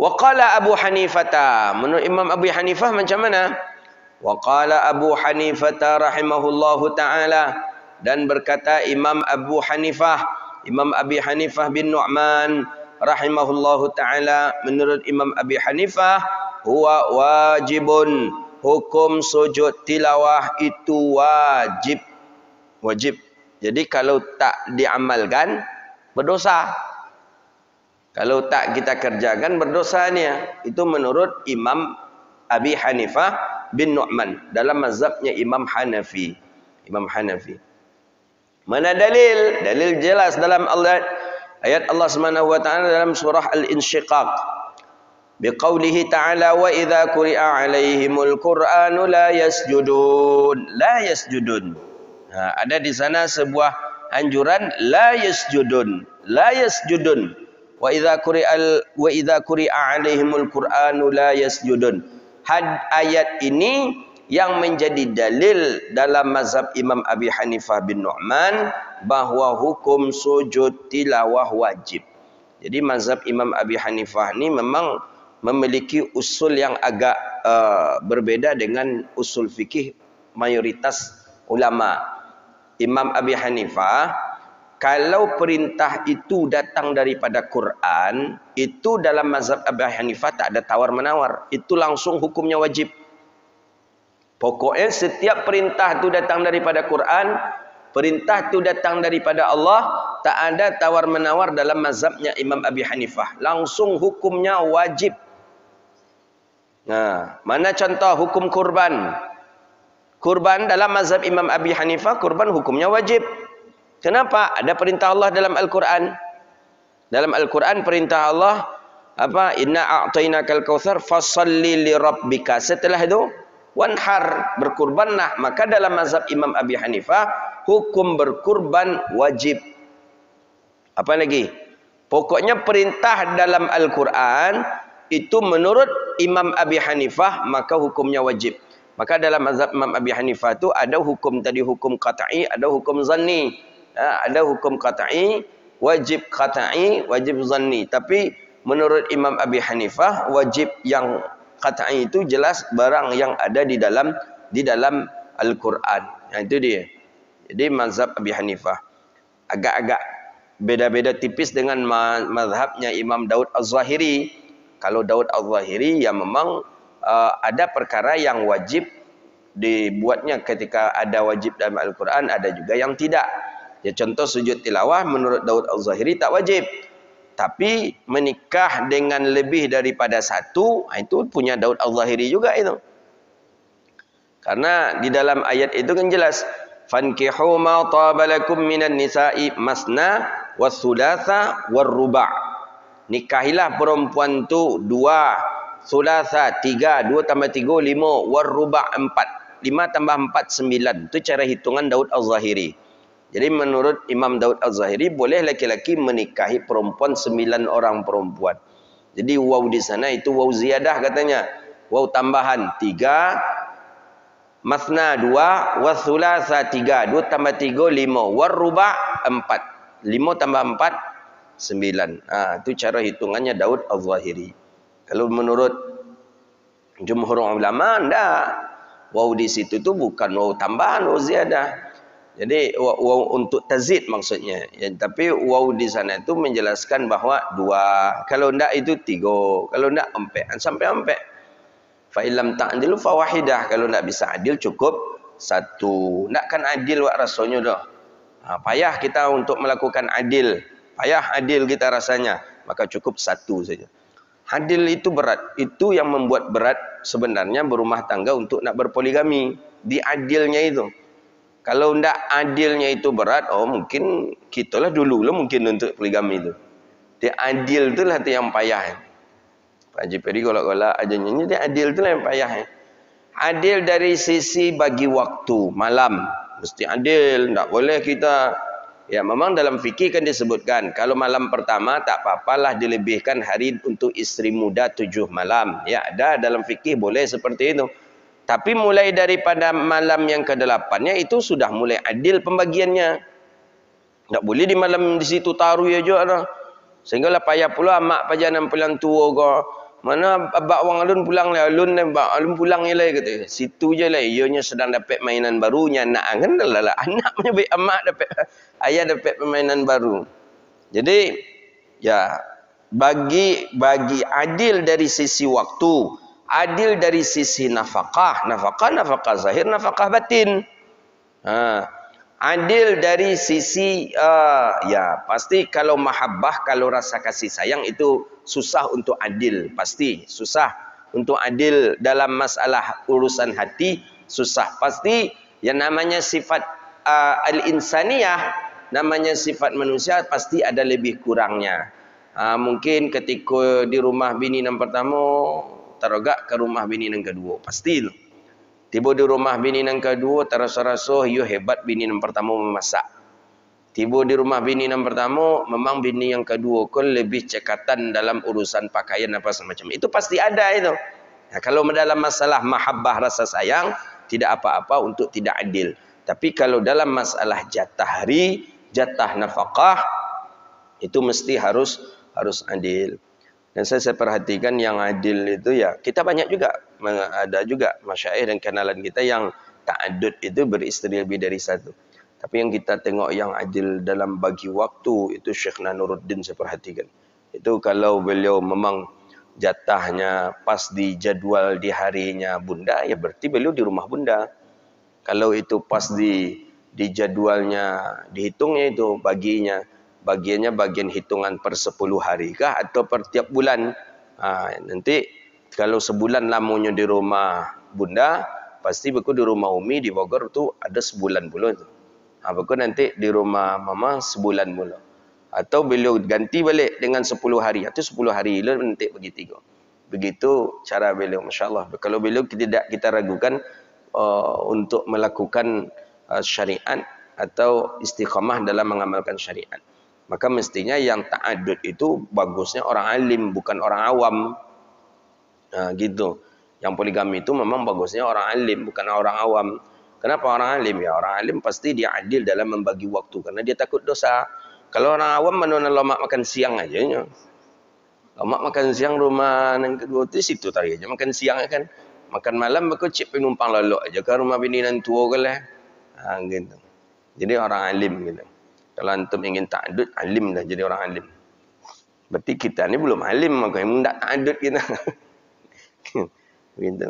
Wa qala Abu Hanifah, menurut Imam Abu Hanifah macam mana? Wa qala Abu Hanifah rahimahullahu taala, dan berkata Imam Abu Hanifah, Imam Abi Hanifah bin Nu'man rahimahullahu taala, menurut Imam Abi Hanifah, huwa wajibun, hukum sujud tilawah itu wajib. Wajib. Jadi kalau tak diamalkan berdosa. Kalau tak kita kerjakan berdosanya. Itu menurut Imam Abi Hanifah bin Nu'man dalam mazhabnya Imam Hanafi. Imam Hanafi. Mana dalil? Dalil jelas dalam ayat Allah Subhanahu wa taala dalam surah Al-Insyiqaq. Biqaulihi ta'ala wa idza quri'a 'alaihimul Qur'anu la yasjudun. La yasjudun. Ada di sana sebuah anjuran la yasjudun. La yasjudun. Wa idza quri'a 'alaihimul Qur'anu la yasjudun. Ayat ini yang menjadi dalil dalam mazhab Imam Abi Hanifah bin Nu'man bahawa hukum sujud tilawah wajib. Jadi mazhab Imam Abi Hanifah ni memang memiliki usul yang agak berbeda dengan usul fikih mayoritas ulama. Imam Abi Hanifah, kalau perintah itu datang daripada Quran, itu dalam mazhab Abi Hanifah tak ada tawar-menawar. Itu langsung hukumnya wajib. Pokoknya setiap perintah itu datang daripada Quran, perintah itu datang daripada Allah, tak ada tawar-menawar dalam mazhabnya Imam Abi Hanifah. Langsung hukumnya wajib. Nah, mana contoh hukum kurban? Kurban dalam mazhab Imam Abi Hanifah, kurban hukumnya wajib. Kenapa? Ada perintah Allah dalam Al-Quran. Dalam Al-Quran perintah Allah apa? Inna a'tainakal kautsar fashalli li rabbika. Setelah itu wanhar, berkurbanlah. Maka dalam mazhab Imam Abi Hanifah hukum berkurban wajib. Apa lagi? Pokoknya perintah dalam Al-Quran itu menurut Imam Abi Hanifah maka hukumnya wajib. Maka dalam mazhab Imam Abi Hanifah itu ada hukum tadi, hukum qat'i, ada hukum zanni. Ada hukum qat'i, wajib qat'i, wajib zanni. Tapi menurut Imam Abi Hanifah wajib yang qat'i itu jelas barang yang ada di dalam Al-Quran. Itu dia. Jadi mazhab Abi Hanifah agak-agak beda-beda tipis dengan mazhabnya Imam Daud Az-Zahiri. Kalau Daud Az-Zahiri ya memang ada perkara yang wajib dibuatnya ketika ada wajib dalam Al-Quran, ada juga yang tidak. Ya, contoh sujud tilawah menurut Daud Az-Zahiri tak wajib. Tapi menikah dengan lebih daripada satu, itu punya Daud Az-Zahiri juga itu. Karena di dalam ayat itu kan jelas, fankihu ma taba lakum minan nisa'i masna was-thulatha war-ruba'. Nikahilah perempuan tu 2, thulatha 3, 2 tambah 3 5, war-ruba' 4. 5 tambah 4 9. Itu cara hitungan Daud Az-Zahiri. Jadi menurut Imam Daud Az-Zahiri boleh laki-laki menikahi perempuan 9 orang perempuan. Jadi waw di sana itu waw ziyadah katanya. Waw tambahan 3, masna 2, wathulasa 3, 2 tambah 3 5, war-ruba' 4. 5 tambah 4 9. Itu cara hitungannya Daud Az-Zahiri. Kalau menurut jumhur ulama enggak. Waw di situ tu bukan waw tambahan, waw ziyadah. Jadi waw untuk tazid maksudnya. Ya, tapi waw di sana itu menjelaskan bahwa 2. Kalau enggak itu 3. Kalau enggak 4. Sampai 4. Fa illam ta'dilu fa wahidah. Kalau enggak bisa adil cukup 1. Enggak kan adil wak rasanya dah. Payah kita untuk melakukan adil. Payah adil kita rasanya. Maka cukup 1 saja. Adil itu berat. Itu yang membuat berat sebenarnya berumah tangga untuk nak berpoligami. Di adilnya itu. Kalau tidak adilnya itu berat, mungkin kita lah dulu lah mungkin untuk poligami itu. Dia adil itulah yang payah. Pak Haji Peri golak-golak aja nyanyi, dia adil itulah yang payah. Adil dari sisi bagi waktu malam. Mesti adil, tak boleh kita. Ya memang dalam fikih kan disebutkan, kalau malam pertama tak apa-apalah dilebihkan hari untuk isteri muda 7 malam. Ya ada dalam fikih boleh seperti itu. Tapi mulai daripada malam yang ke-8-nya itu sudah mulai adil pembagiannya. Tak boleh di malam di situ taruh aja dah. Sehinggalah payah pula mak pajanan pulang tua ke Mana abak wang alun pulang lah, alun pulang je lah kata. Situ je lah, ianya sedang dapat mainan barunya nak kan lah anak punya baik amat dapat ayah dapat permainan baru. Jadi ya bagi adil dari sisi waktu, adil dari sisi nafkah zahir, nafkah batin. Adil dari sisi ya pasti kalau mahabbah, kalau rasa kasih sayang itu susah untuk adil, pasti susah untuk adil dalam masalah urusan hati, susah pasti. Yang namanya sifat al-insaniyah, namanya sifat manusia pasti ada lebih kurangnya. Mungkin ketika di rumah bini yang pertama teragak ke rumah bini yang kedua, pasti tu. Tiba di rumah bini yang kedua, terasa-rasa you hebat bini yang pertama memasak. Tiba di rumah bini yang pertama, memang bini yang kedua kan lebih cekatan dalam urusan pakaian apa semacam. Itu pasti ada itu. Nah, kalau dalam masalah mahabbah rasa sayang, tidak apa-apa untuk tidak adil. Tapi kalau dalam masalah jatah hari, jatah nafkah, itu mesti harus adil. Dan saya perhatikan yang adil itu ya, kita banyak juga, ada juga masyaikh dan kenalan kita yang ta'addud itu beristri lebih dari satu. Tapi yang kita tengok yang adil dalam bagi waktu, itu Syekh Nuruddin saya perhatikan. Itu kalau beliau memang jatahnya pas di jadual di harinya bunda, ya berarti beliau di rumah bunda. Kalau itu pas di jadwalnya, dihitungnya itu bagiannya bagian hitungan per 10 hari kah atau per tiap bulan. Nanti kalau sebulan lamanya di rumah bunda, pasti beku di rumah umi di Bogor tu ada sebulan pula tu. Beku nanti di rumah mama sebulan pula. Atau beliau ganti balik dengan 10 hari. Atau 10 hari lah nanti bagi 3. Begitu cara beliau, masya-Allah. Kalau beliau tidak kita ragukan untuk melakukan syariat atau istiqamah dalam mengamalkan syariat. Maka mestinya yang ta'addud itu bagusnya orang alim, bukan orang awam. Gitu. Yang poligami itu memang bagusnya orang alim, bukan orang awam. Kenapa orang alim? Ya orang alim pasti dia adil dalam membagi waktu, karena dia takut dosa. Kalau orang awam mana lomak makan siang aja. Lomak makan siang rumah yang kedua itu situ tadi aja makan siang kan. Makan malam aku cip penumpang lalu aja ke rumah bini dan tua ke lah. Gitu. Jadi orang alim gitu. Kalau antum ingin ta'addud, alim dah jadi orang alim. Berarti kita ni belum alim, maka yang tak ta'addud kita. Begitu.